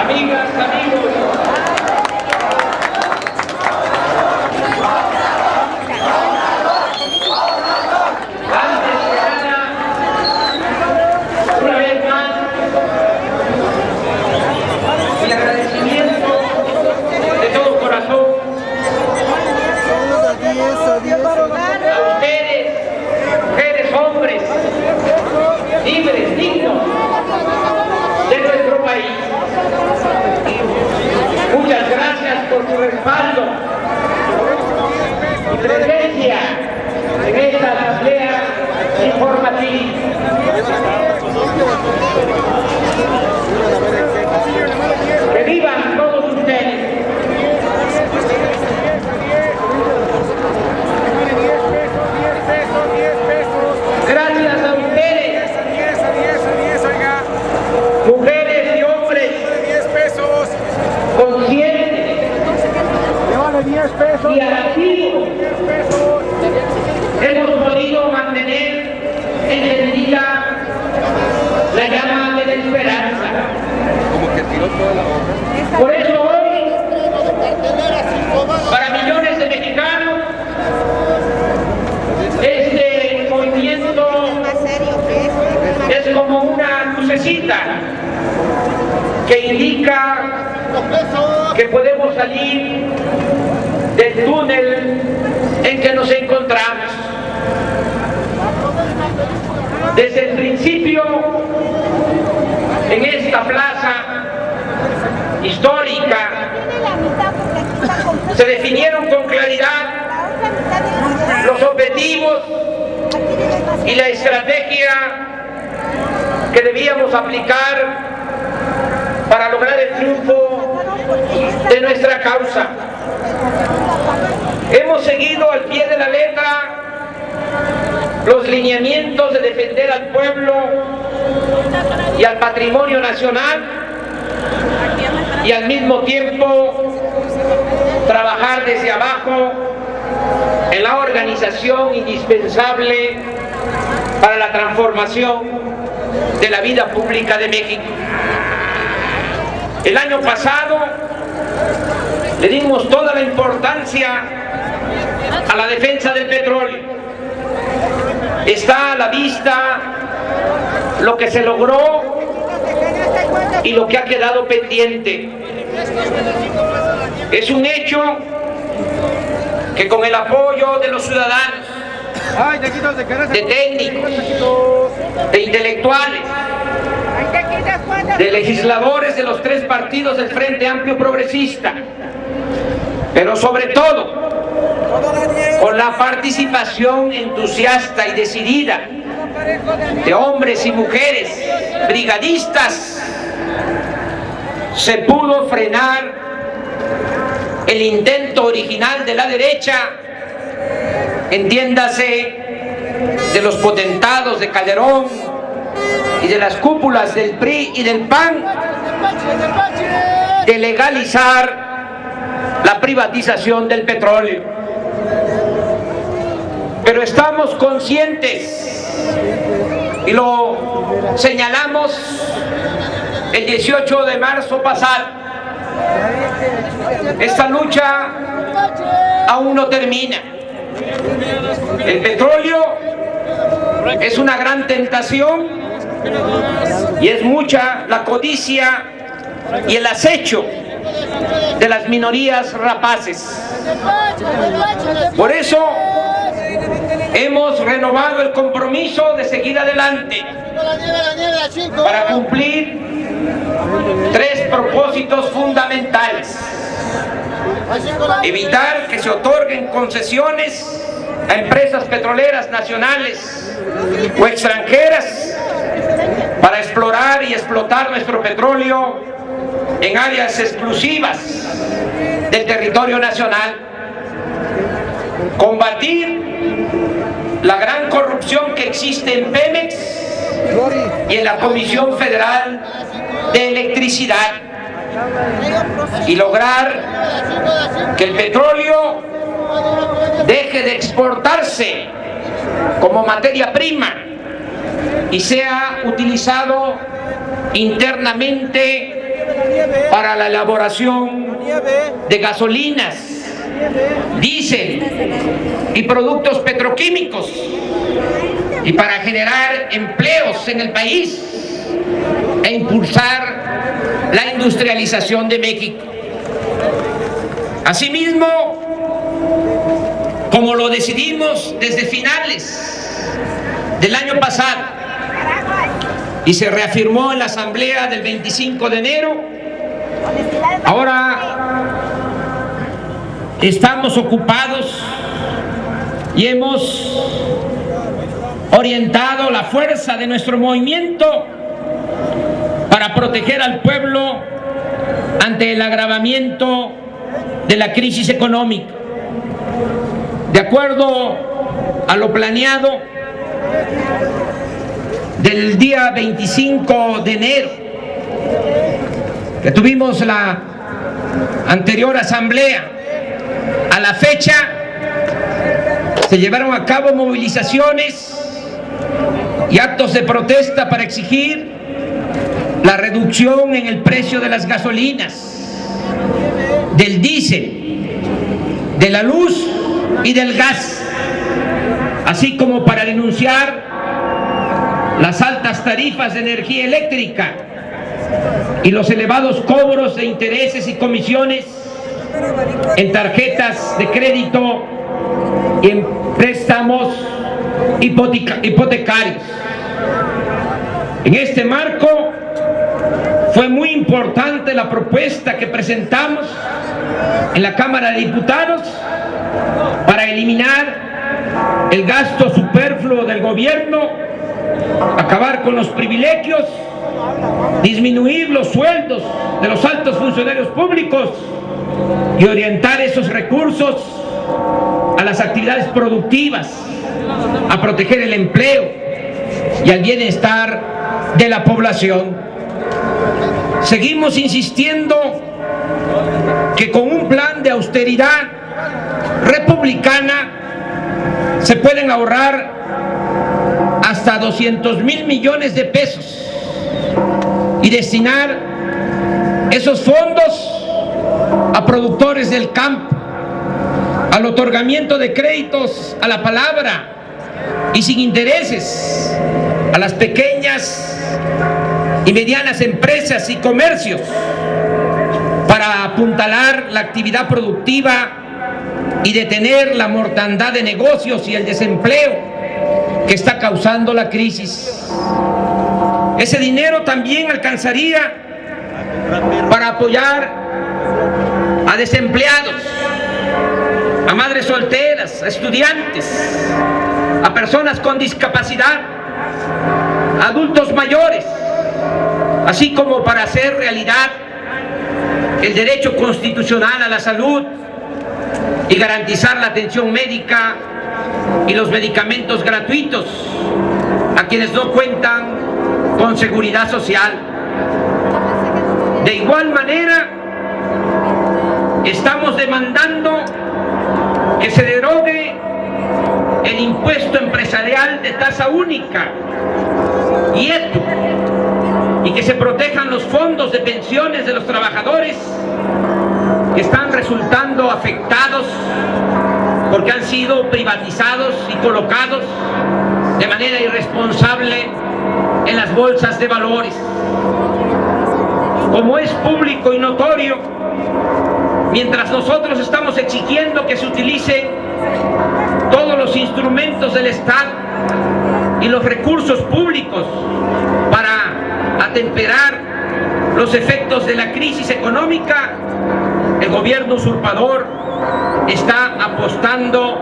amigas, amigos, antes que nada, una vez más, el agradecimiento de todo corazón a ustedes, mujeres, hombres, libres, dignos de nuestro país. Muchas gracias por su respaldo y presencia en esta asamblea informativa. Que vivan todos ustedes. Gracias a ustedes, mujeres y hombres conscientes y activos, hemos podido mantener encendida la llama de la esperanza. Por eso hoy, para millones de mexicanos, este movimiento es como una lucecita que indica que podemos salir del túnel en que nos encontramos. Desde el principio, en esta plaza histórica, se definieron con claridad los objetivos y la estrategia que debíamos aplicar para lograr el triunfo de nuestra causa. Hemos seguido al pie de la letra los lineamientos de defender al pueblo y al patrimonio nacional y al mismo tiempo trabajar desde abajo en la organización indispensable para la transformación de la vida pública de México. El año pasado le dimos toda la importancia a la defensa del petróleo. Está a la vista lo que se logró y lo que ha quedado pendiente. Es un hecho que con el apoyo de los ciudadanos, de técnicos, de intelectuales, de legisladores de los tres partidos del Frente Amplio Progresista, pero sobre todo con la participación entusiasta y decidida de hombres y mujeres brigadistas, se pudo frenar el intento original de la derecha, entiéndase, de los potentados de Calderón y de las cúpulas del PRI y del PAN, de legalizar la privatización del petróleo. Pero estamos conscientes y lo señalamos el 18 de marzo pasado. Esta lucha aún no termina. El petróleo es una gran tentación y es mucha la codicia y el acecho de las minorías rapaces. Por eso hemos renovado el compromiso de seguir adelante para cumplir tres propósitos fundamentales: evitar que se otorguen concesiones a empresas petroleras nacionales o extranjeras para explorar y explotar nuestro petróleo en áreas exclusivas del territorio nacional; combatir la gran corrupción que existe en Pemex y en la Comisión Federal de Electricidad, y lograr que el petróleo deje de exportarse como materia prima y sea utilizado internamente para la elaboración de gasolinas, diésel y productos petroquímicos, y para generar empleos en el país e impulsar la industrialización de México. Asimismo, como lo decidimos desde finales del año pasado y se reafirmó en la asamblea del 25 de enero, ahora estamos ocupados y hemos orientado la fuerza de nuestro movimiento para proteger al pueblo ante el agravamiento de la crisis económica. De acuerdo a lo planeado del día 25 de enero, que tuvimos la anterior asamblea, a la fecha se llevaron a cabo movilizaciones y actos de protesta para exigir la reducción en el precio de las gasolinas, del diésel, de la luz y del gas, así como para denunciar las altas tarifas de energía eléctrica y los elevados cobros de intereses y comisiones en tarjetas de crédito y en préstamos hipotecarios. En este marco fue muy importante la propuesta que presentamos en la Cámara de Diputados para eliminar el gasto superfluo del gobierno, acabar con los privilegios, disminuir los sueldos de los altos funcionarios públicos y orientar esos recursos a las actividades productivas, a proteger el empleo y al bienestar de la población. Seguimos insistiendo que con un plan de austeridad republicana se pueden ahorrar hasta 200,000 millones de pesos y destinar esos fondos a productores del campo, al otorgamiento de créditos a la palabra y sin intereses a las pequeñas y medianas empresas y comercios, para apuntalar la actividad productiva y detener la mortandad de negocios y el desempleo que está causando la crisis. Ese dinero también alcanzaría para apoyar a desempleados, a madres solteras, a estudiantes, a personas con discapacidad, a adultos mayores, así como para hacer realidad el derecho constitucional a la salud y garantizar la atención médica y los medicamentos gratuitos a quienes no cuentan con seguridad social. De igual manera, estamos demandando que se derogue el impuesto empresarial de tasa única, IETU, y que se protejan los fondos de pensiones de los trabajadores que están resultando afectados porque han sido privatizados y colocados de manera irresponsable en las bolsas de valores. Como es público y notorio, mientras nosotros estamos exigiendo que se utilicen todos los instrumentos del Estado y los recursos públicos para atemperar los efectos de la crisis económica, el gobierno usurpador está apostando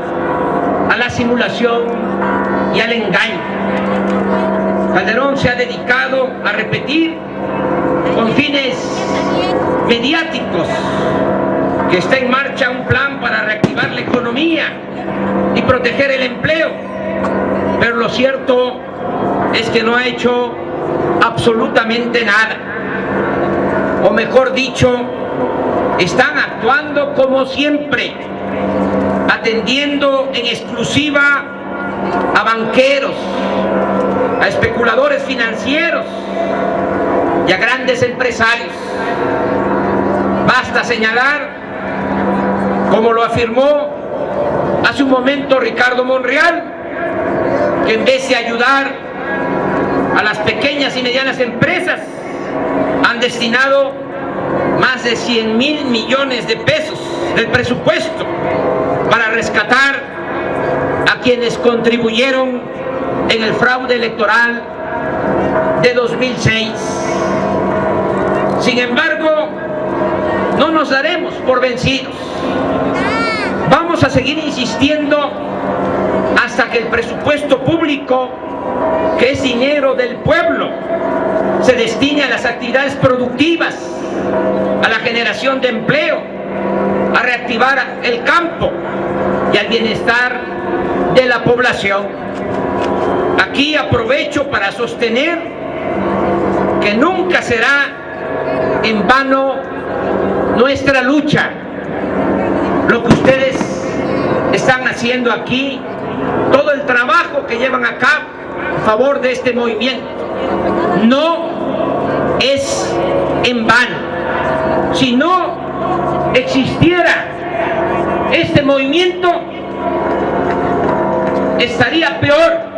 a la simulación y al engaño. Calderón se ha dedicado a repetir con fines mediáticos que está en marcha un plan para reactivar la economía y proteger el empleo, pero lo cierto es que no ha hecho absolutamente nada, o mejor dicho, están actuando como siempre, atendiendo en exclusiva a banqueros, a especuladores financieros y a grandes empresarios. Basta señalar, como lo afirmó hace un momento Ricardo Monreal, que en vez de ayudar a las pequeñas y medianas empresas, han destinado más de 100,000 millones de pesos del presupuesto para rescatar a quienes contribuyeron en el fraude electoral de 2006. Sin embargo, no nos daremos por vencidos. Vamos a seguir insistiendo hasta que el presupuesto público, que es dinero del pueblo, se destine a las actividades productivas, a la generación de empleo, a reactivar el campo y al bienestar de la población. Aquí aprovecho para sostener que nunca será en vano nuestra lucha. Lo que ustedes están haciendo aquí, todo el trabajo que llevan a cabo a favor de este movimiento, no es en vano. Si no existiera este movimiento, estaría peor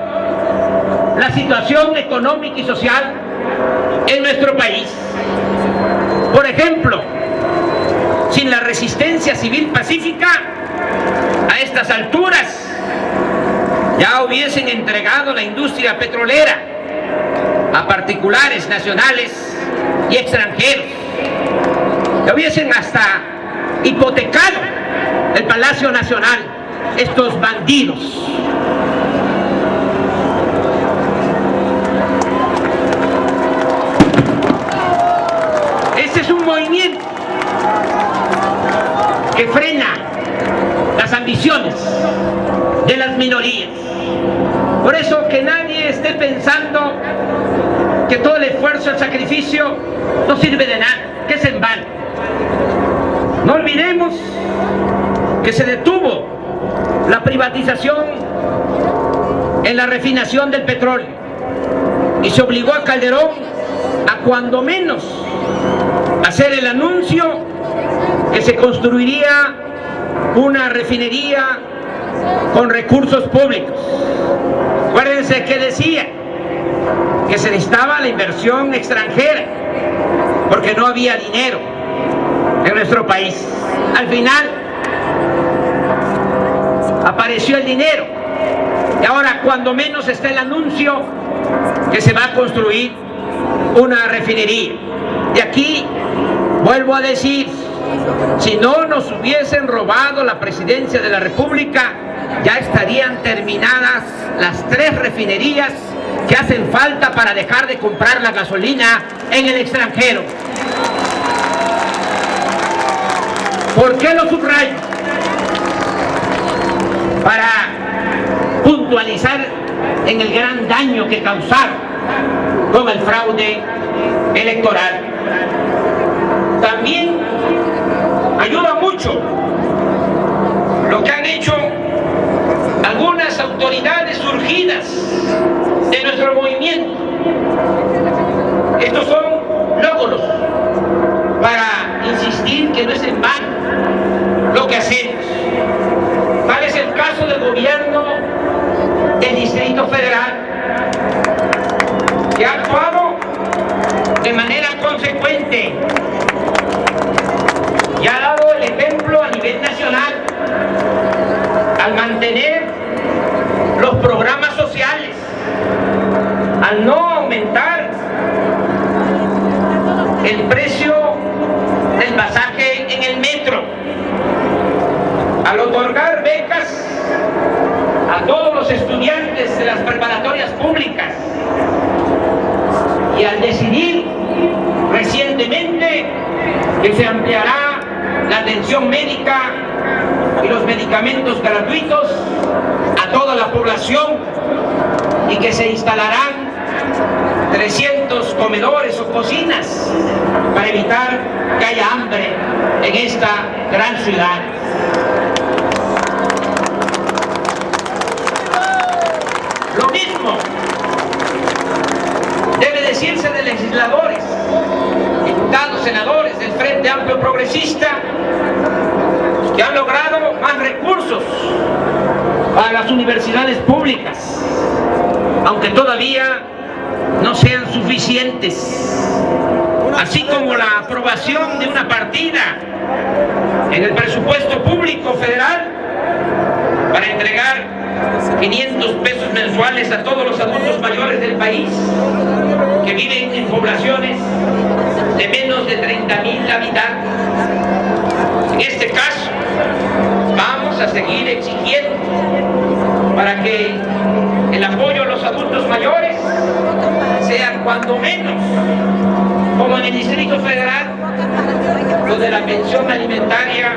la situación económica y social en nuestro país. Por ejemplo, sin la resistencia civil pacífica, a estas alturas ya hubiesen entregado la industria petrolera a particulares nacionales y extranjeros. Ya hubiesen hasta hipotecado el Palacio Nacional estos bandidos. Este es un movimiento que frena las ambiciones de las minorías. Por eso que nadie esté pensando que todo el esfuerzo, el sacrificio no sirve de nada, que es en vano. No olvidemos que se detuvo la privatización en la refinación del petróleo y se obligó a Calderón a cuando menos hacer el anuncio que se construiría una refinería con recursos públicos. Acuérdense que decía que se necesitaba la inversión extranjera porque no había dinero en nuestro país. Al final apareció el dinero y ahora cuando menos está el anuncio que se va a construir una refinería. Y aquí vuelvo a decir, si no nos hubiesen robado la presidencia de la República, ya estarían terminadas las 3 refinerías que hacen falta para dejar de comprar la gasolina en el extranjero. ¿Por qué lo subrayo? Para puntualizar en el gran daño que causaron con el fraude electoral. También ayuda mucho lo que han hecho algunas autoridades surgidas de nuestro movimiento. Estos son logros para insistir que no es en vano lo que hacemos. Tal es el caso del gobierno del Distrito Federal, que ha actuado de manera consecuente y ha dado el ejemplo a nivel nacional al mantener los programas sociales, al no aumentar el precio del pasaje en el metro, al otorgar becas a todos los estudiantes de las preparatorias públicas y al decidir recientemente que se ampliará la atención médica y los medicamentos gratuitos a toda la población y que se instalarán 300 comedores o cocinas para evitar que haya hambre en esta gran ciudad. Lo mismo debe decirse de legisladores progresista que han logrado más recursos para las universidades públicas, aunque todavía no sean suficientes, así como la aprobación de una partida en el presupuesto público federal para entregar 500 pesos mensuales a todos los adultos mayores del país que viven en poblaciones de menos de 30,000 habitantes. En este caso, vamos a seguir exigiendo para que el apoyo a los adultos mayores sea cuando menos como en el Distrito Federal, donde la pensión alimentaria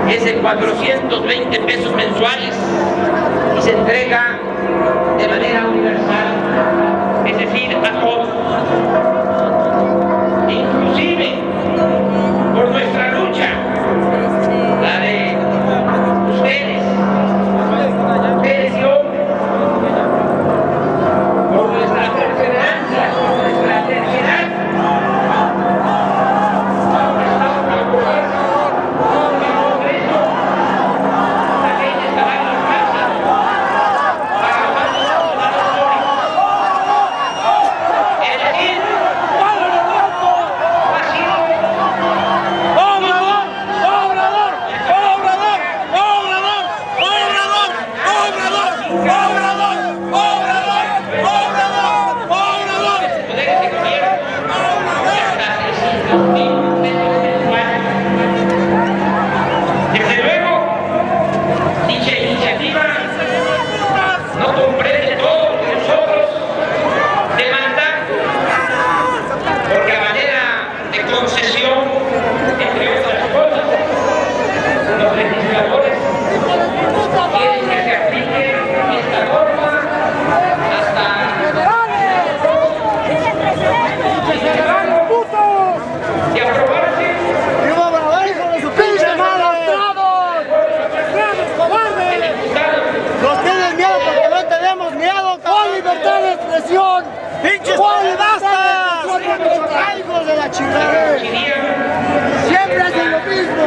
es de 420 pesos mensuales y se entrega de manera universal, es decir, a todos. Inclusive, por nuestra lucha, la de ustedes y hombres, por nuestra perseverancia, por nuestra terquedad, siempre hacen lo mismo.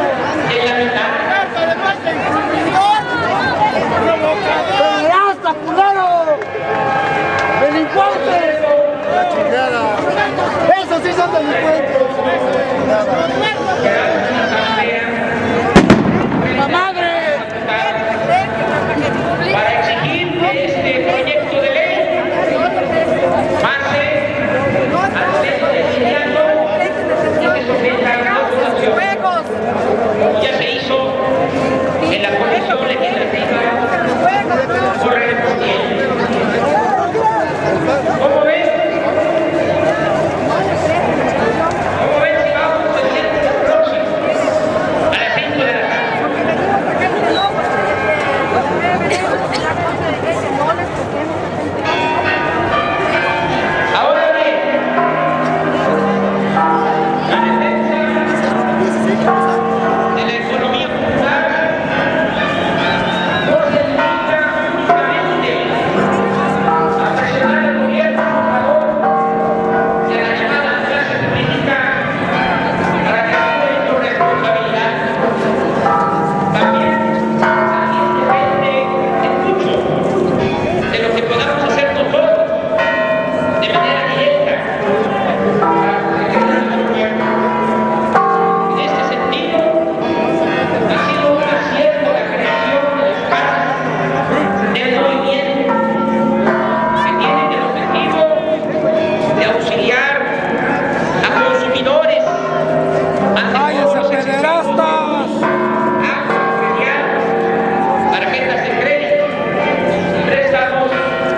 ¡Pederasta, culero! ¡Delincuentes! La chingada. ¡Esos sí son delincuentes! ¡La madre! Para exigir este proyecto de ley pase al Pleno del Senado y se someta a la votación. Ya se hizo en la Comisión Legislativa correspondiente. ¿Cómo ven? ¿Cómo ven si vamos el miércoles próximo a las 5 de la tarde? Ahora bien, la defensa de la economía popular no se limita únicamente a presionar al gobierno por favor y a la llamada clase política para que actúe con responsabilidad. También depende de mucho de lo que podamos hacer nosotros de manera directa para proteger a nuestro pueblo. En este sentido, ha sido un acierto la creación de los casos del movimiento que tienen el objetivo de auxiliar a consumidores ante cobros excesivos, tarjetas de crédito, préstamos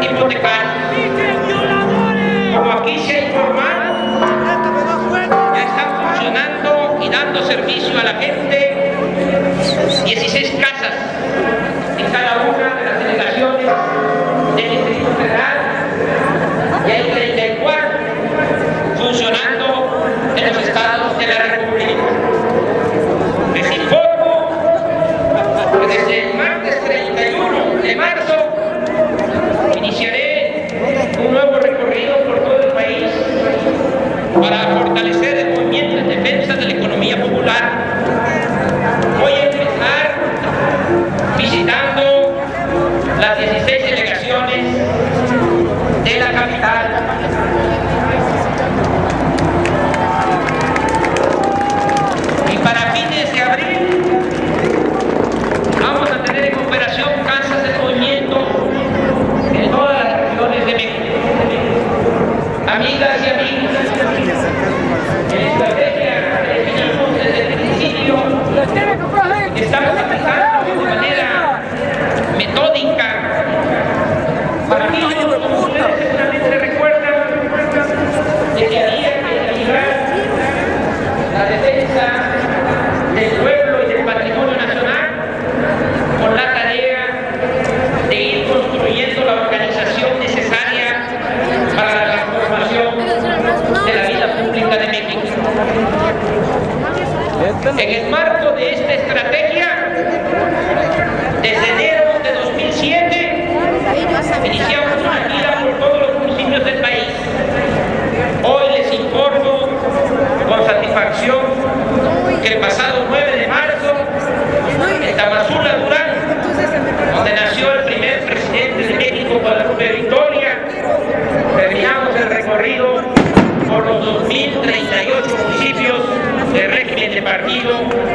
hipotecarios. Como aquí se ha informado, ya están funcionando y dando servicio a la gente 16 casas en cada una de las delegaciones del Distrito Federal y hay 34 funcionando en los estados de la República. Les informo que desde el martes 31 de marzo iniciaré un nuevo recorrido por todo el país para fortalecer el movimiento en defensa de la economía popular defensa del pueblo y del patrimonio nacional, con la tarea de ir construyendo la organización necesaria para la transformación de la vida pública de México. En el marco de esta estrategia, desde enero de 2007, iniciamos una gira por todos los municipios del país. Hoy les informo con satisfacción que el pasado 9 de marzo, en Tamazula, Durango, donde nació el primer presidente de México, Guadalupe Victoria, terminamos el recorrido por los 2.038 municipios de régimen de partido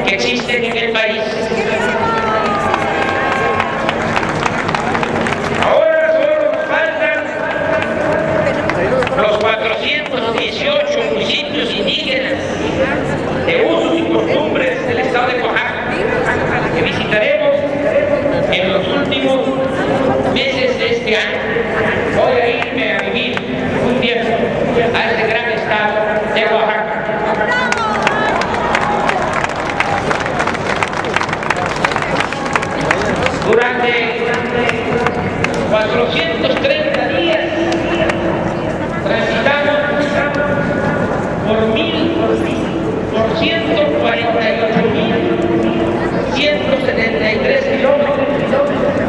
que existen en el país. Ahora solo nos faltan los 418 municipios indígenas de usos y costumbres del estado de Oaxaca, que visitaremos en los últimos meses de este año. Voy a irme a vivir un tiempo a este gran estado de Oaxaca. Durante 430 días transitamos por 148.173 kilómetros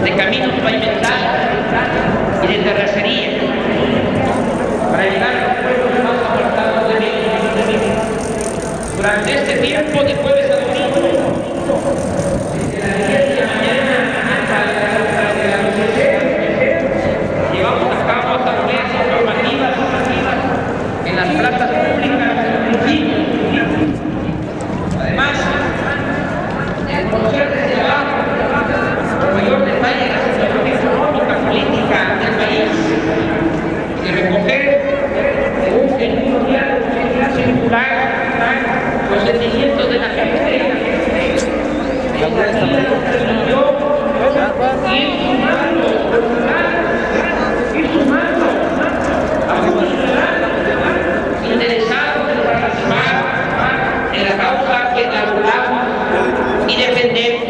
de caminos pavimentados y de terracería para llegar a los pueblos más apartados de México. Durante este tiempo, de jueves a domingo, desde las 10 de la mañana hasta las anochecer, llevamos a cabo asambleas informativas en las plazas públicas de los municipios. Además, el conocer desde abajo con mayor detalle la situación económica, política del país y recoger en un diálogo circular los sentimientos de la gente. Ir sumando a muchos ciudadanos interesados en participar en la causa que elaboramos y defendemos.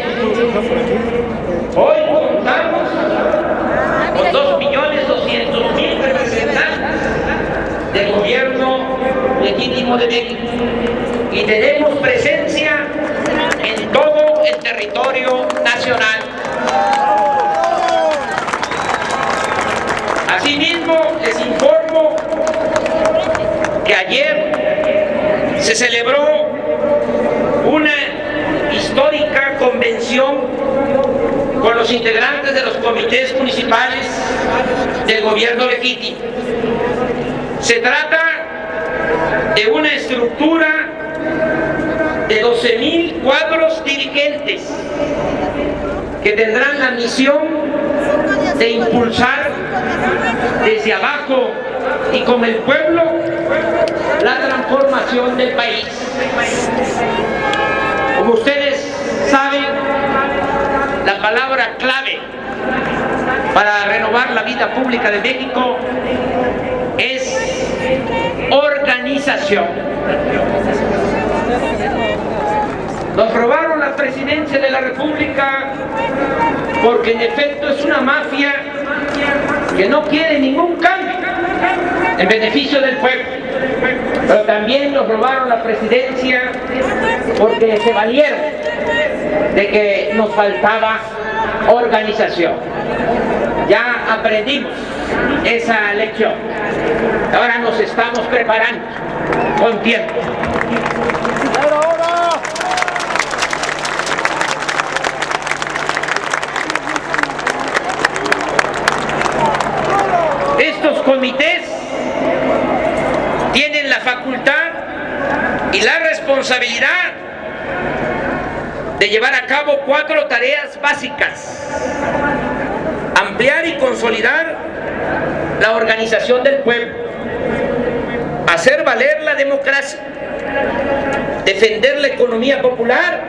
Hoy contamos con 2.200.000 representantes del gobierno legítimo de México y tenemos presencia en todo el territorio nacional. Asimismo, les informo que ayer se celebró una histórica convención con los integrantes de los comités municipales del gobierno legítimo. Se trata de una estructura de 12.000 cuadros dirigentes que tendrán la misión de impulsar desde abajo y con el pueblo la transformación del país. Como ustedes saben, la palabra clave para renovar la vida pública de México es organización. Nos robaron la presidencia de la República porque en efecto es una mafia que no quiere ningún cambio en beneficio del pueblo. Pero también nos robaron la presidencia porque se valieron de que nos faltaba organización. Ya aprendimos esa lección. Ahora nos estamos preparando con tiempo. Estos comités tienen la facultad y la responsabilidad de llevar a cabo 4 tareas básicas: ampliar y consolidar la organización del pueblo, hacer valer la democracia, defender la economía popular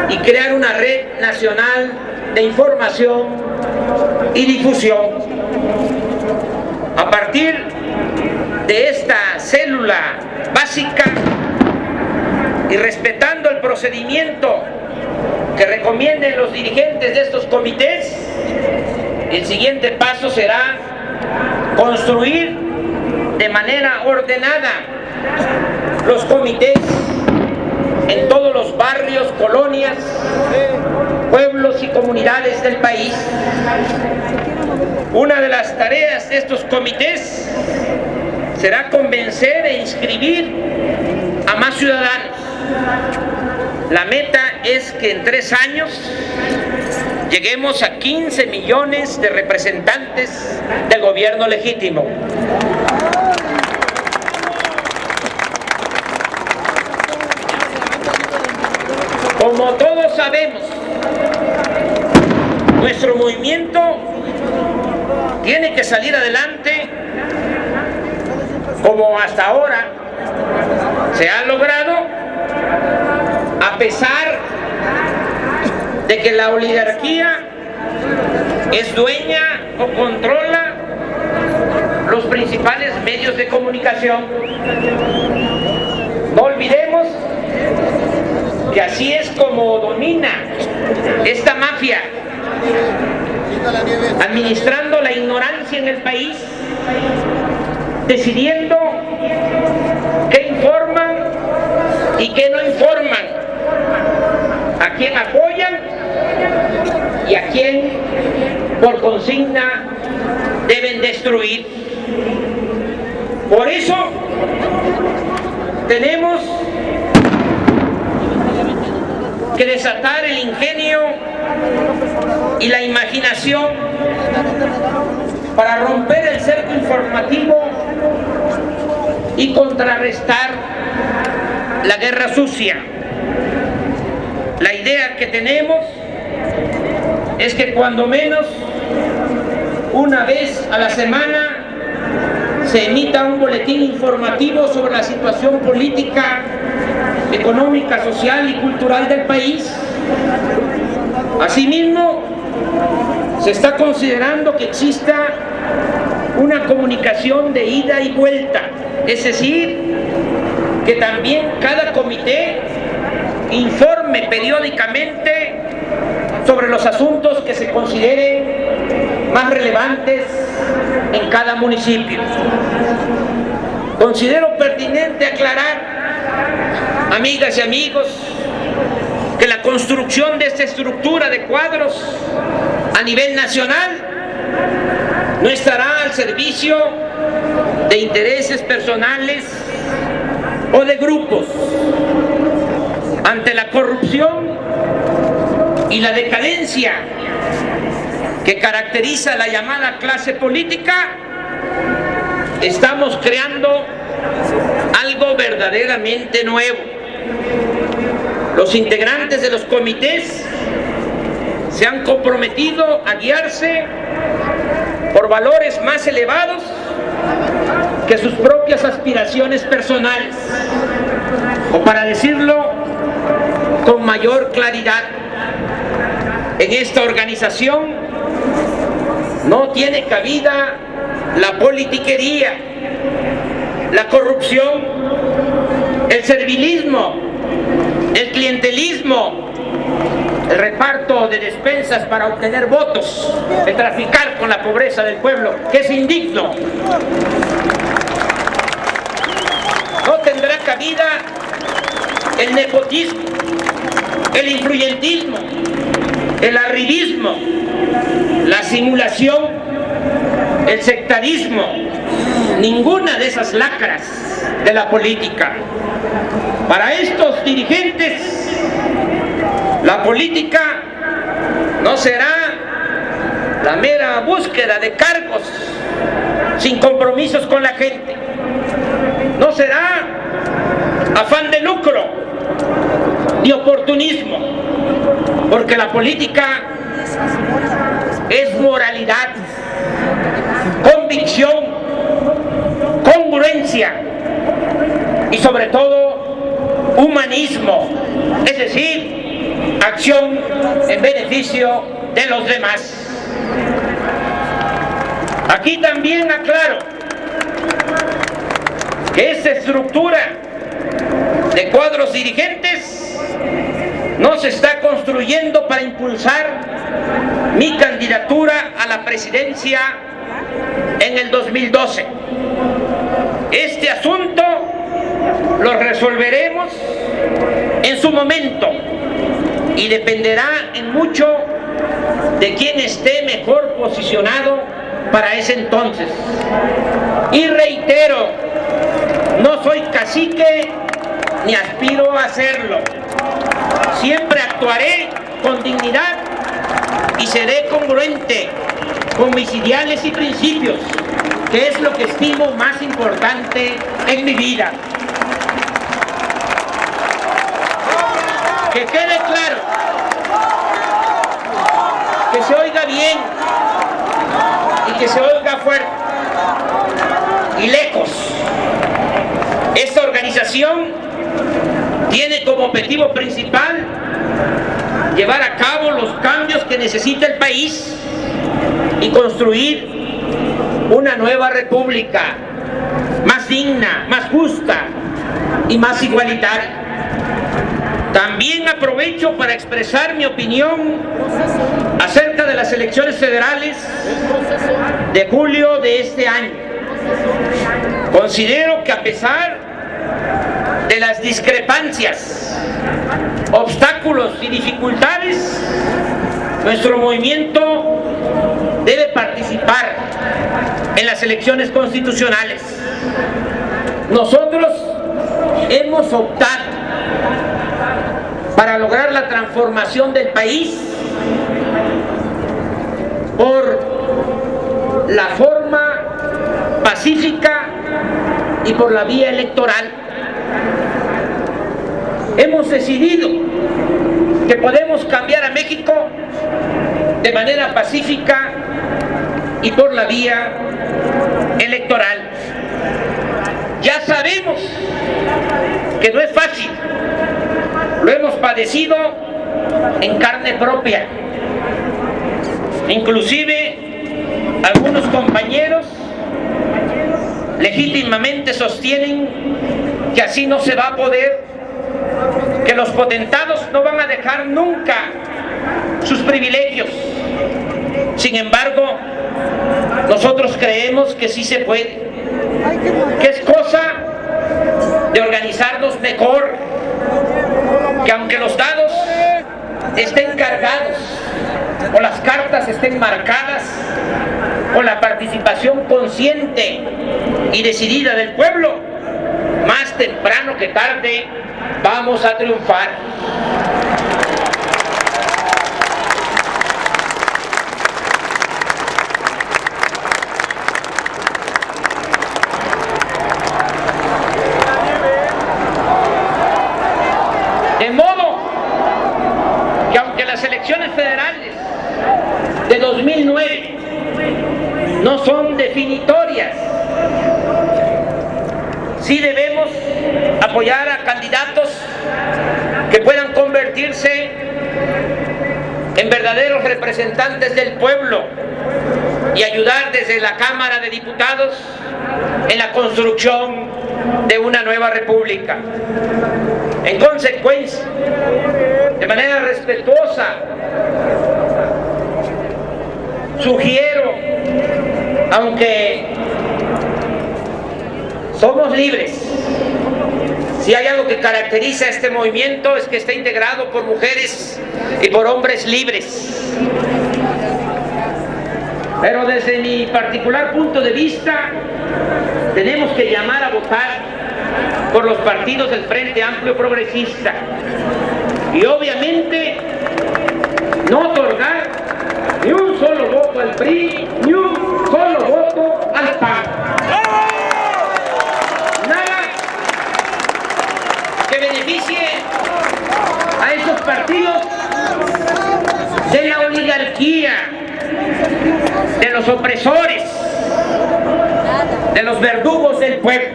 y crear una red nacional de información y difusión. A partir de esta célula básica y respetando el procedimiento que recomienden los dirigentes de estos comités, el siguiente paso será construir de manera ordenada los comités en todos los barrios, colonias, pueblos y comunidades del país. Una de las tareas de estos comités será convencer e inscribir a más ciudadanos. La meta es que en 3 años lleguemos a 15 millones de representantes del gobierno legítimo. Como todos sabemos, nuestro movimiento tiene que salir adelante como hasta ahora se ha logrado, a pesar de que la oligarquía es dueña o controla los principales medios de comunicación. No olvidemos que así es como domina esta mafia, administrando la ignorancia en el país, decidiendo qué informan y qué no informan, a quién apoyan y a quién por consigna deben destruir. Por eso tenemos que desatar el ingenio y la imaginación para romper el cerco informativo y contrarrestar la guerra sucia. La idea que tenemos es que cuando menos una vez a la semana se emita un boletín informativo sobre la situación política, económica, social y cultural del país. Asimismo, se está considerando que exista una comunicación de ida y vuelta, es decir, que también cada comité informe periódicamente sobre los asuntos que se consideren más relevantes en cada municipio. Considero pertinente aclarar, amigas y amigos, que la construcción de esta estructura de cuadros a nivel nacional no estará al servicio de intereses personales o de grupos. Ante la corrupción y la decadencia que caracteriza la llamada clase política, estamos creando algo verdaderamente nuevo. Los integrantes de los comités se han comprometido a guiarse por valores más elevados que sus propias aspiraciones personales, o para decirlo con mayor claridad, en esta organización no tiene cabida la politiquería, la corrupción, el servilismo, el clientelismo, el reparto de despensas para obtener votos, el traficar con la pobreza del pueblo, que es indigno. No tendrá cabida el nepotismo, el influyentismo, el arribismo, la simulación, el sectarismo, ninguna de esas lacras de la política. Para estos dirigentes, la política no será la mera búsqueda de cargos sin compromisos con la gente. No será afán de lucro ni oportunismo, porque la política es moralidad, convicción, congruencia y sobre todo humanismo, es decir, acción en beneficio de los demás. Aquí también aclaro que esta estructura de cuadros los dirigentes no se está construyendo para impulsar mi candidatura a la presidencia en el 2012. Este asunto lo resolveremos en su momento y dependerá en mucho de quién esté mejor posicionado para ese entonces. Y reitero, no soy cacique ni aspiro a serlo. Siempre actuaré con dignidad y seré congruente con mis ideales y principios, que es lo que estimo más importante en mi vida. Que quede claro, que se oiga bien y que se oiga fuerte y lejos. Esta organización tiene como objetivo principal llevar a cabo los cambios que necesita el país y construir una nueva república más digna, más justa y más igualitaria. También aprovecho para expresar mi opinión acerca de las elecciones federales de julio de este año. Considero que a pesar de las discrepancias, obstáculos y dificultades, nuestro movimiento debe participar en las elecciones constitucionales. Nosotros hemos optado para lograr la transformación del país por la forma pacífica y por la vía electoral. Hemos decidido que podemos cambiar a México de manera pacífica y por la vía electoral. Ya sabemos que no es fácil, lo hemos padecido en carne propia. Inclusive algunos compañeros legítimamente sostienen que así no se va a poder, que los potentados no van a dejar nunca sus privilegios. Sin embargo, nosotros creemos que sí se puede, que es cosa de organizarnos mejor, que aunque los dados estén cargados o las cartas estén marcadas con la participación consciente y decidida del pueblo, más temprano que tarde vamos a triunfar. De modo que aunque las elecciones federales de 2009 no son definitorias, sí debemos apoyar a candidatos que puedan convertirse en verdaderos representantes del pueblo y ayudar desde la Cámara de Diputados en la construcción de una nueva república. En consecuencia, de manera respetuosa, sugiero, aunque somos libres, si hay algo que caracteriza a este movimiento es que está integrado por mujeres y por hombres libres. Pero desde mi particular punto de vista, tenemos que llamar a votar por los partidos del Frente Amplio Progresista y obviamente no otorgar ni un solo voto al PRI, ni un solo voto al PAN. Nada que beneficie a esos partidos de la oligarquía, de los opresores, de los verdugos del pueblo.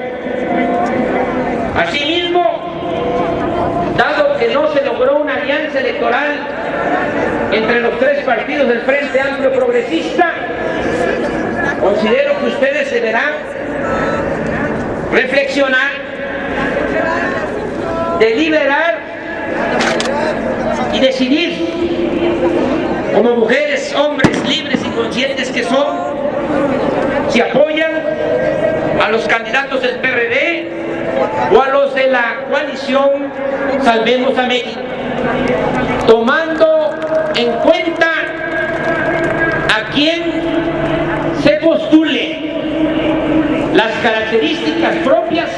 Asimismo, dado que no se logró una alianza electoral entre los tres partidos del Frente Amplio Progresista, considero que ustedes deberán reflexionar deliberar y decidir, como mujeres, hombres libres y conscientes que son, si apoyan a los candidatos del PRD o a los de la coalición Salvemos a México, tomando en cuenta a quien se postule, las características propias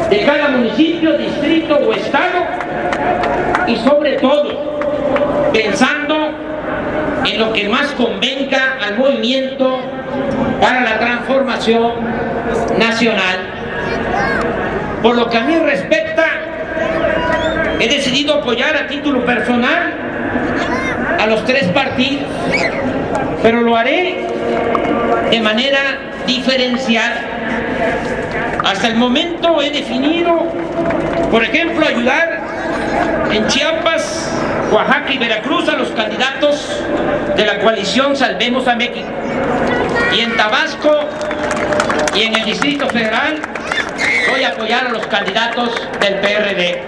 de cada municipio, distrito o estado, y sobre todo pensando en lo que más convenga al movimiento para la transformación nacional. Por lo que a mí respecta, he decidido apoyar a título personal a los tres partidos, pero lo haré de manera diferenciada. Hasta el momento he definido, por ejemplo, ayudar en Chiapas, Oaxaca y Veracruz a los candidatos de la coalición Salvemos a México. Y en Tabasco y en el Distrito Federal voy a apoyar a los candidatos del PRD.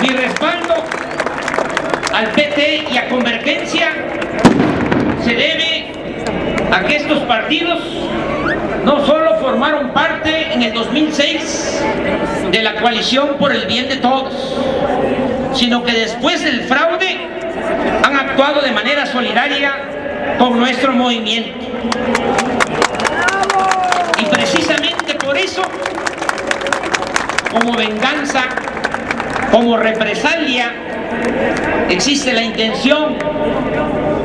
Mi respaldo al PT y a Convergencia se debe a que estos partidos no solo formaron parte en el 2006 de la coalición por el bien de todos, sino que después del fraude han actuado de manera solidaria con nuestro movimiento. Y precisamente por eso, como venganza, como represalia, existe la intención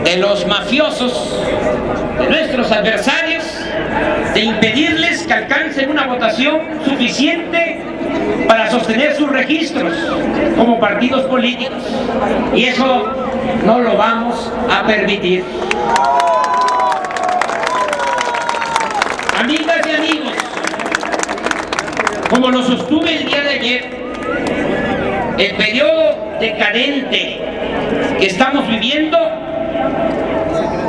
de los mafiosos, de nuestros adversarios, de impedirles que alcancen una votación suficiente para sostener sus registros como partidos políticos. Y eso no lo vamos a permitir. Amigas y amigos, como lo sostuve el día de ayer, el periodo decadente que estamos viviendo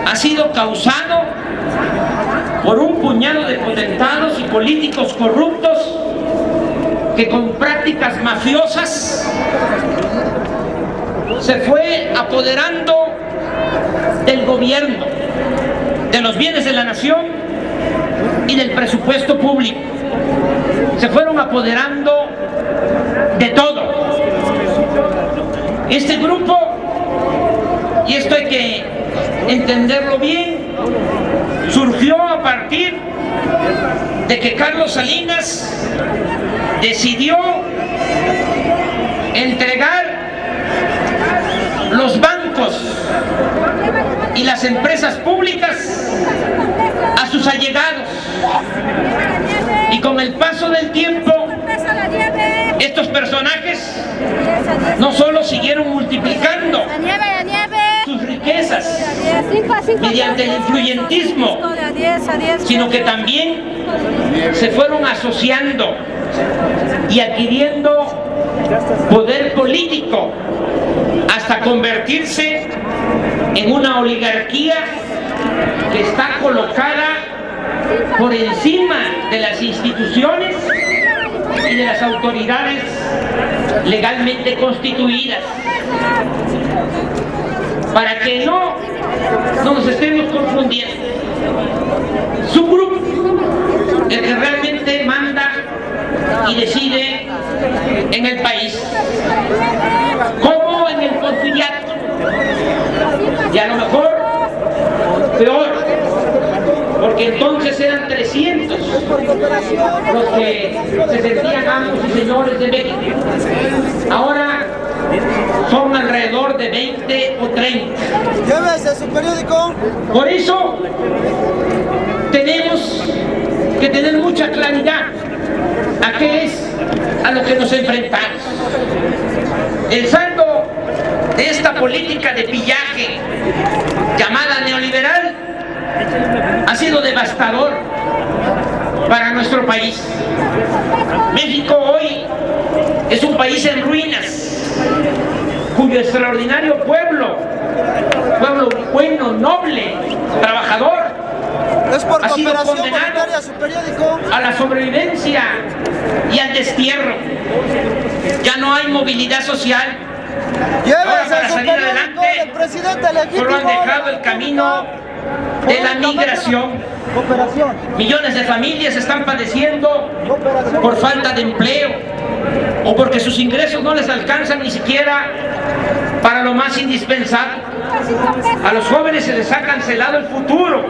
ha sido causado por un puñado de potentados y políticos corruptos que con prácticas mafiosas se fue apoderando del gobierno, de los bienes de la nación y del presupuesto público. Se fueron apoderando de todo. Este grupo, y esto hay que entenderlo bien, surgió a partir de que Carlos Salinas decidió entregar los bancos y las empresas públicas a sus allegados. Y con el paso del tiempo, estos personajes no solo siguieron multiplicando sus riquezas mediante el influyentismo, sino que también se fueron asociando y adquiriendo poder político hasta convertirse en una oligarquía que está colocada por encima de las instituciones y de las autoridades legalmente constituidas. Para que no nos estemos confundiendo, su grupo, el que realmente manda y decide en el país, como en el Porfiriato, y a lo mejor peor, porque entonces eran 300 los que se sentían amos y señores de México. Ahora son alrededor de 20 o 30. Llévese su periódico. Por eso tenemos que tener mucha claridad a qué es a lo que nos enfrentamos. El saldo de esta política de pillaje llamada neoliberal ha sido devastador para nuestro país. México hoy es un país en ruinas, cuyo extraordinario pueblo bueno, noble, trabajador, Es por ha sido cooperación condenado voluntaria su periódico. a la sobrevivencia y al destierro. Ya no hay movilidad social. Ahora, para Llévese su salir periódico adelante, del presidente legítimo. solo han dejado el camino de la migración. Cooperación. Millones de familias están padeciendo por falta de empleo o porque sus ingresos no les alcanzan ni siquiera para lo más indispensable. A los jóvenes se les ha cancelado el futuro,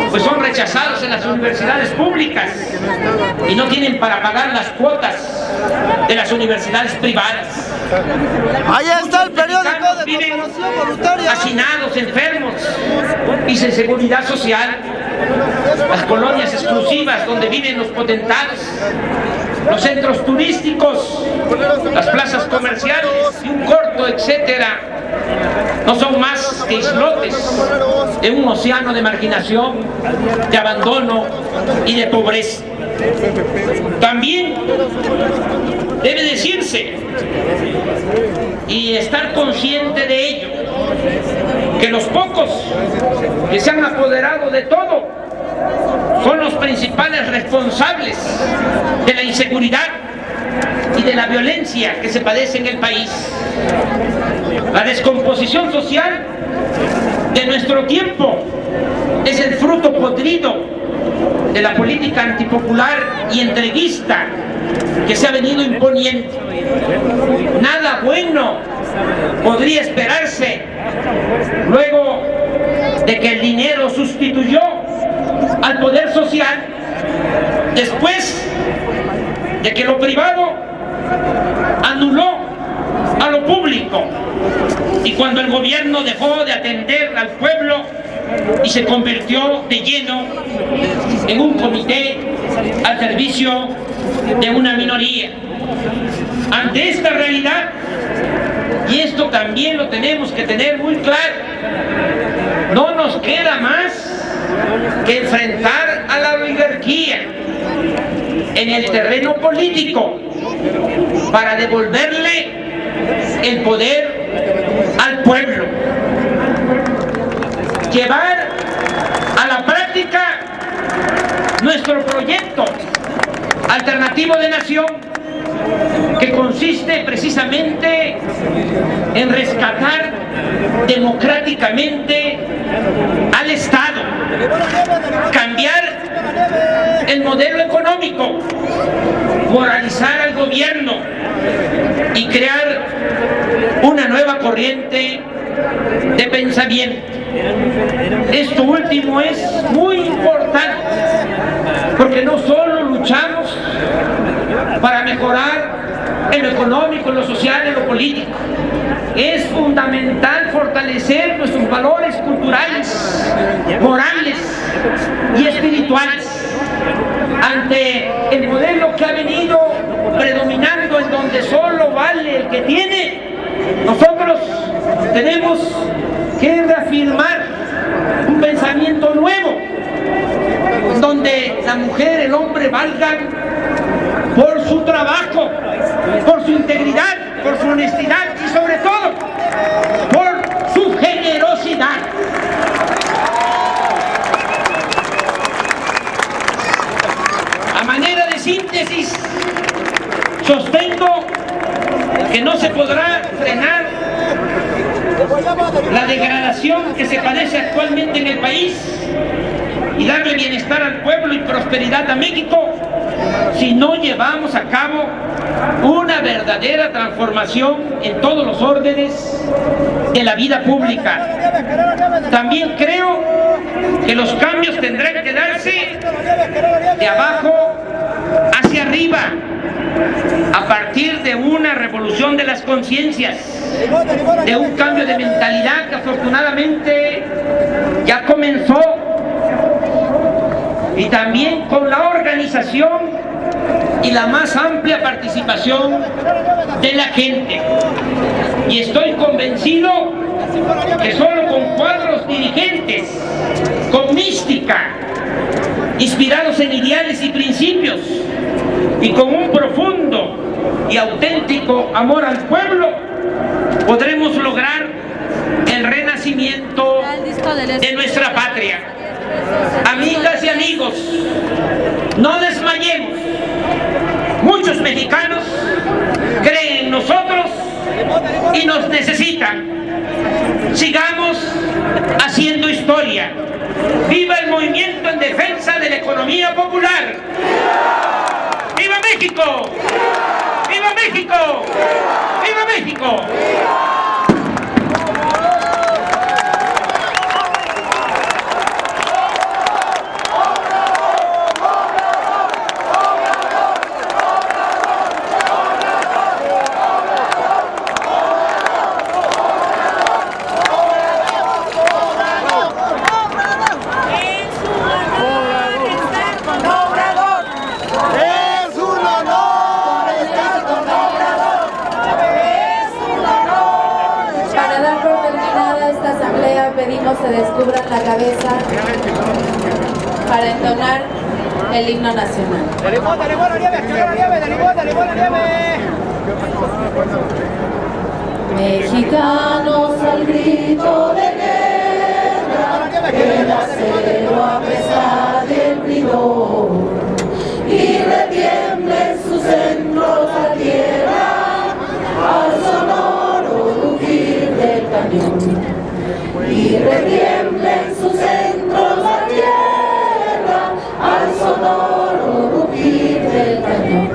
pues son rechazados en las universidades públicas y no tienen para pagar las cuotas de las universidades privadas. Ahí está el periódico de Viven cooperación voluntaria. hacinados, enfermos y sin seguridad social. Las colonias exclusivas donde viven los potentados, los centros turísticos, las plazas comerciales y un corto, etcétera, no son más que islotes de un océano de marginación, de abandono y de pobreza. También debe decirse y estar consciente de ello, que los pocos que se han apoderado de todo son los principales responsables de la inseguridad y de la violencia que se padece en el país. La descomposición social de nuestro tiempo es el fruto podrido de la política antipopular y entreguista que se ha venido imponiendo. Nada bueno podría esperarse luego de que el dinero sustituyó al poder social, después de que lo privado anuló a lo público y cuando el gobierno dejó de atender al pueblo y se convirtió de lleno en un comité al servicio de una minoría. Ante esta realidad, y esto también lo tenemos que tener muy claro, no nos queda más que enfrentar a la oligarquía en el terreno político para devolverle el poder al pueblo. Llevar a la práctica nuestro proyecto alternativo de nación, que consiste precisamente en rescatar democráticamente al Estado, cambiar el modelo económico, moralizar al gobierno y crear una nueva corriente de pensamiento. Esto último es muy importante porque no solo luchamos para mejorar en lo económico, en lo social, en lo político. Es fundamental fortalecer nuestros valores culturales, morales y espirituales. Ante el modelo que ha venido predominando, en donde solo vale el que tiene, nosotros tenemos que reafirmar un pensamiento nuevo, donde la mujer, el hombre valgan por su trabajo, por su integridad, por su honestidad y sobre todo por su generosidad. A manera de síntesis, sostengo que no se podrá frenar la degradación que se padece actualmente en el país y darle bienestar al pueblo y prosperidad a México si no llevamos a cabo una verdadera transformación en todos los órdenes de la vida pública. También creo que los cambios tendrán que darse de abajo hacia arriba, a partir de una revolución de las conciencias, de un cambio de mentalidad que afortunadamente ya comenzó, y también con la organización y la más amplia participación de la gente. Y estoy convencido que solo con cuadros dirigentes, con mística, inspirados en ideales y principios, y con un profundo y auténtico amor al pueblo, podremos lograr el renacimiento de nuestra patria. amigas y amigos, no desmayemos. Muchos mexicanos creen en nosotros y nos necesitan. Sigamos haciendo historia. ¡Viva el movimiento en defensa de la economía popular! ¡Viva México! ¡Viva México! ¡Viva México! Pedimos se descubran la cabeza para entonar el himno nacional. Mexicanos al grito de guerra, el acero a pesar del bridor, y retiembla en sus centros la tierra al sonoro rugir del cañón. Y retiembla en sus centros la tierra al sonoro rugir del cañón.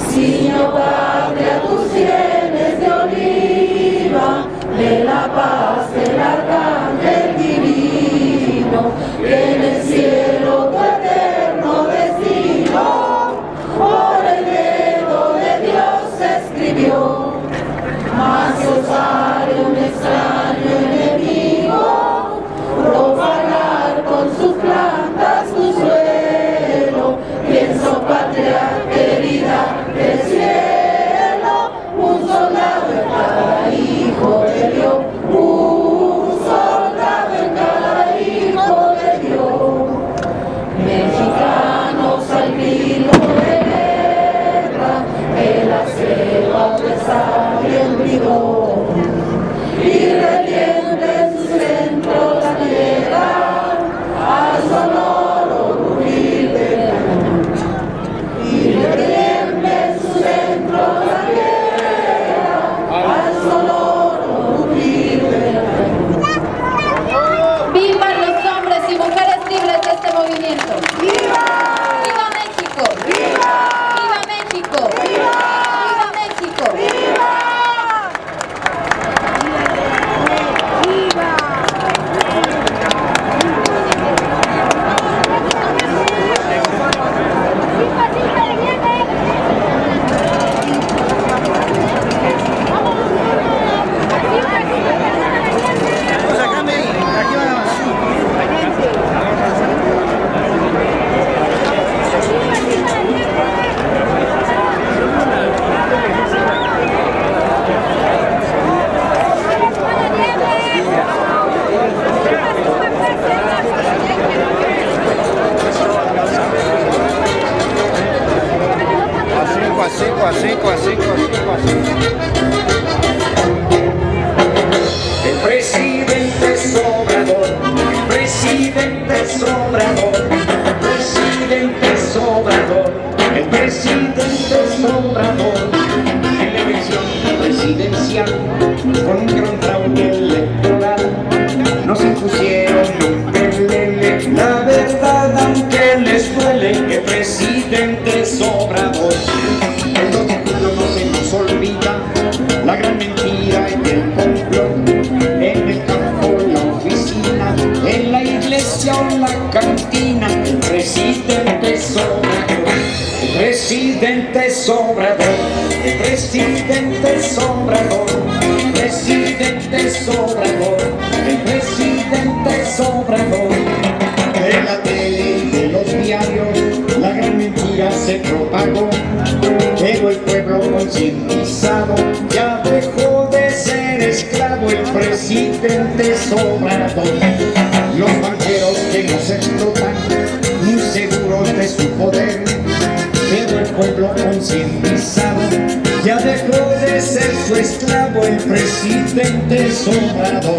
Ciño patria tus sienes de oliva, de la paz del arcángel divino, que en el cielo tu eterno destino por el dedo de Dios escribió. Mas osare un extraño enemigo profanar con sus plantas tu suelo. Pienso, patria querida del cielo, un soldado en cada hijo de Dios, un soldado en cada hijo de Dios. Mexicanos al grito de guerra, el acero a pesar del bridor, y retiembla en su centro la tierra al sonoro rugir del cañón. Y retiembla en su centro la tierra al sonoro rugir del cañón. ¡Vivan los hombres y mujeres libres de este movimiento! ¡Viva! ¡Viva México! ¡Viva! ¡Viva México! ¡Viva! ¡Viva México! ¡Viva! El presidente es Obrador, el presidente es Obrador, el presidente es Obrador, el presidente es Obrador. En la elección presidencial, con un gran fraude electoral, nos impusieron un pelele. La verdad, aunque les duele, el presidente es Obrador. El 2 de julio no se nos olvida la gran mentira y el complot. En el campo, la oficina, en la iglesia o la cantina, el presidente es Obrador. El presidente es Obrador. El presidente es Obrador. El presidente es Obrador. El presidente es Obrador. En la tele y de los diarios la gran mentira se propagó, pero el pueblo concientizado ya dejó de ser esclavo. El presidente es Obrador. Los banqueros que nos explotan, muy seguros de su poder, pero el pueblo concientizado ya dejó de ser su esclavo. El presidente es Obrador.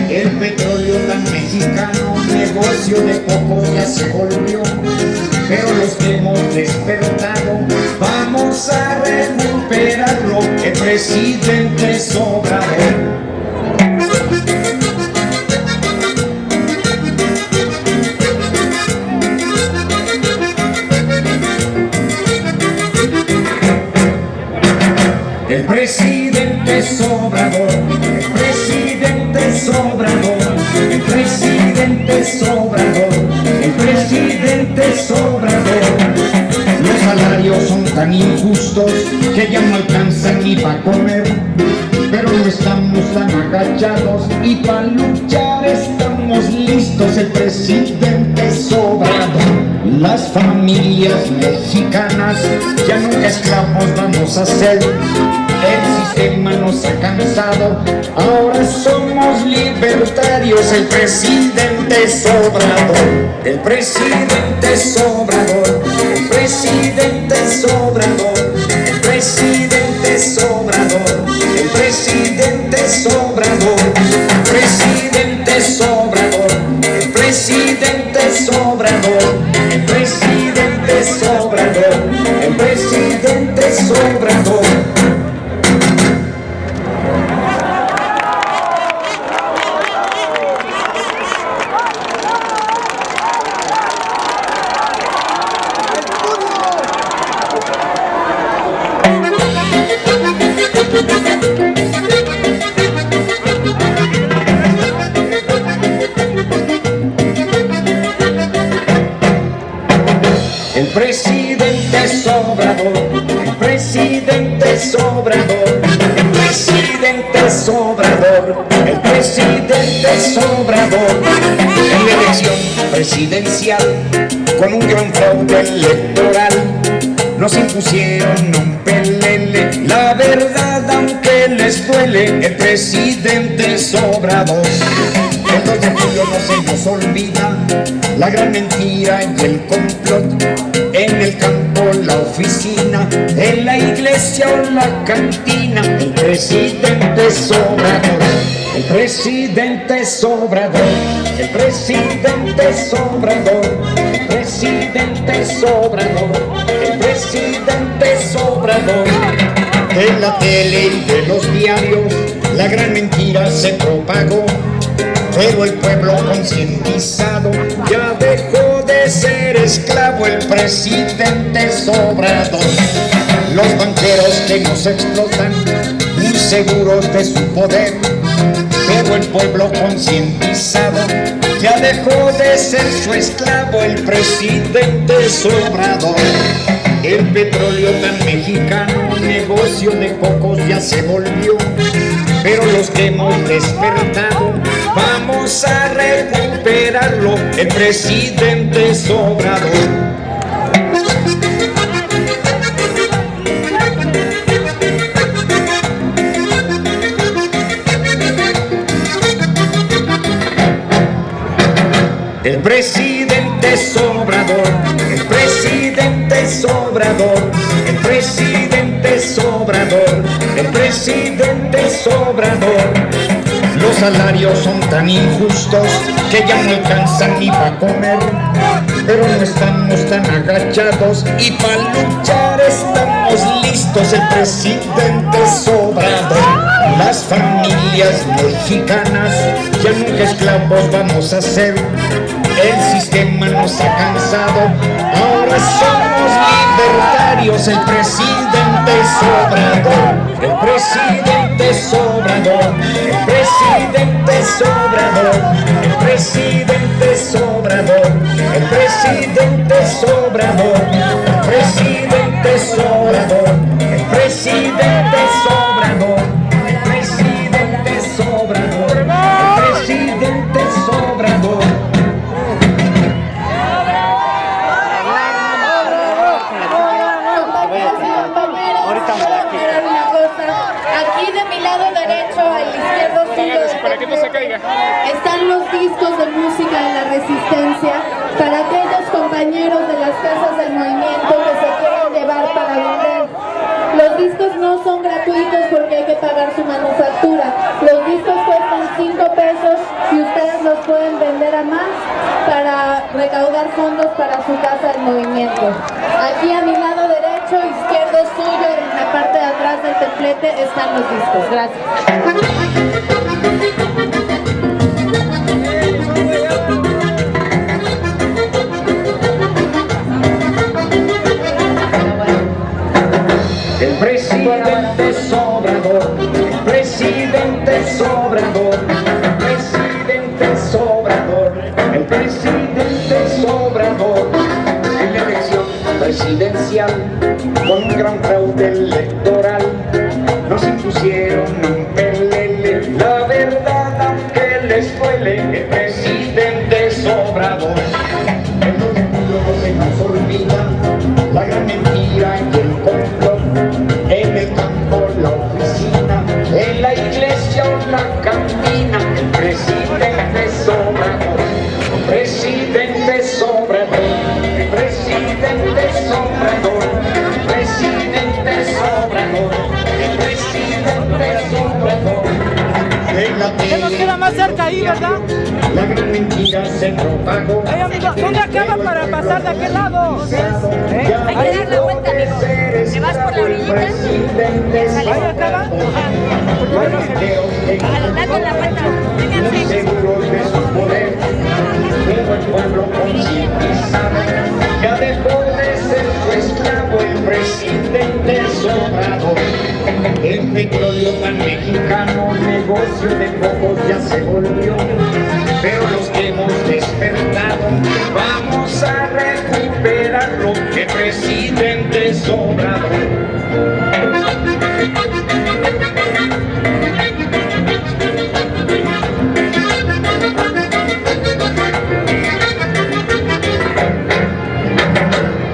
El petróleo tan mexicano negó negocio de pocos ya se volvió, pero los que hemos despertado vamos a recuperarlo, el presidente es Obrador. El presidente es Obrador, el presidente es Obrador, el presidente es Obrador, el presidente es Obrador. Los salarios son tan injustos que ya no alcanzan ni para comer, pero no estamos tan agachados y para luchar estamos listos. El presidente es Obrador. Las familias mexicanas ya nunca esclavos vamos a ser. El sistema nos ha cansado, ahora somos libertarios. El presidente es Obrador, el presidente es Obrador, el presidente es Obrador, el presidente es Obrador, el presidente es Obrador, el presidente es Obrador, el presidente es Obrador, el presidente es Obrador, el presidente es Obrador. El presidente es Obrador, el presidente es Obrador, el presidente es Obrador, el presidente es Obrador. En la elección presidencial, con un gran fraude electoral, nos impusieron un pelele. La verdad, aunque les duele, el presidente es Obrador. El 2 de julio no se nos olvida la gran mentira y el complot. En el campo, la oficina, en la iglesia o la cantina, el presidente es Obrador. El presidente es Obrador. El presidente es Obrador. El presidente es Obrador. El presidente es Obrador. En la tele y de los diarios la gran mentira se propagó, pero el pueblo concientizado ya dejó de ser esclavo. El presidente es Obrador. Los banqueros que nos explotan, muy seguros de su poder, pero el pueblo concientizado ya dejó de ser su esclavo. El presidente es Obrador. El petróleo tan mexicano, negocio de pocos ya se volvió, pero los que hemos despertado vamos a recuperarlo. El presidente es Obrador. El presidente es Obrador, el presidente es Obrador, el presidente es Obrador, el presidente es Obrador. Los salarios son tan injustos que ya no alcanzan ni para comer, pero no estamos tan agachados y para luchar estamos listos. El presidente es Obrador. Las familias mexicanas ya nunca esclavos vamos a ser. El sistema nos ha cansado, ahora somos libertarios. El presidente es Obrador. El presidente es Obrador. El presidente es Obrador. El presidente es Obrador. El presidente es Obrador. El presidente es Obrador. El presidente es Obrador. El presidente es Obrador. El presidente es Obrador. Aquí de mi lado derecho, al izquierdo suyo, para que no se caiga, están los discos de música de la resistencia para aquellos compañeros de las casas del movimiento que se quieran llevar para vender. Los discos no son gratuitos porque hay que pagar su manufactura. Los discos cuestan 5 pesos y ustedes los pueden vender a para más, para recaudar fondos para su casa del movimiento. Aquí a mi lado derecho, izquierdo suyo, en la parte de atrás del templete están los discos. Gracias. El presidente Sobrador, el presidente Sobrador, el presidente Sobrador, el presidente Sobrador. En la elección presidencial, con un gran fraude electoral, nos impusieron un pelele. La verdad, aunque les duele, el presidente Sobrador. En los pueblos se nos olvida la gran mentira y el complot. En el campo, la oficina, en la iglesia o la cantina, el presidente Sobrador, el presidente Sobrador, el presidente Sobrador, el presidente Sobrador, el presidente Sobrador. ¿Qué nos queda más cerca ahí, verdad? La gran mentira se propagó. Ay, amigo, ¿dónde acaba para pasar de aquel lado? Hay que dar la vuelta, amigo. Te vas por la orillita y sales. ¿Ahí acaba? Dale la vuelta. Vénganse. Seguros de su poder, pero el pueblo concientizado ya dejó de ser su esclavo, el presidente Sobrador. El petróleo tan mexicano, negocio de pocos ya se volvió, pero los que hemos despertado vamos a recuperarlo, el presidente Sobrador.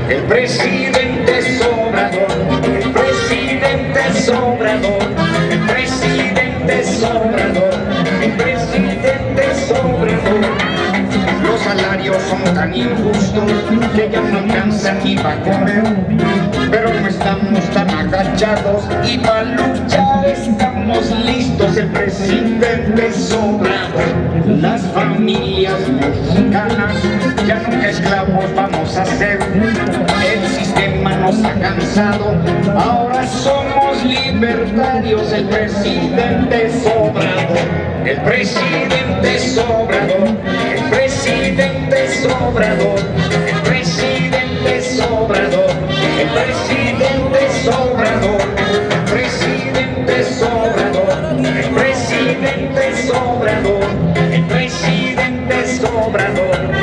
El presidente Sobrador, el presidente Sobrador, el presidente Sobrador, el presidente Sobrador. Los salarios son tan injustos que ya no alcanzan ni para comer, pero no estamos tan agachados y para luchar estamos listos, el presidente Sobrador. Las familias mexicanas ya nunca esclavos vamos a ser, el sistema nos ha cansado, ahora somos libertarios, el presidente Sobrador, el presidente Sobrador, el presidente Sobrador, el presidente Sobrador, el presidente Sobrador, el presidente Sobrador, el presidente Sobrador, el presidente Sobrador.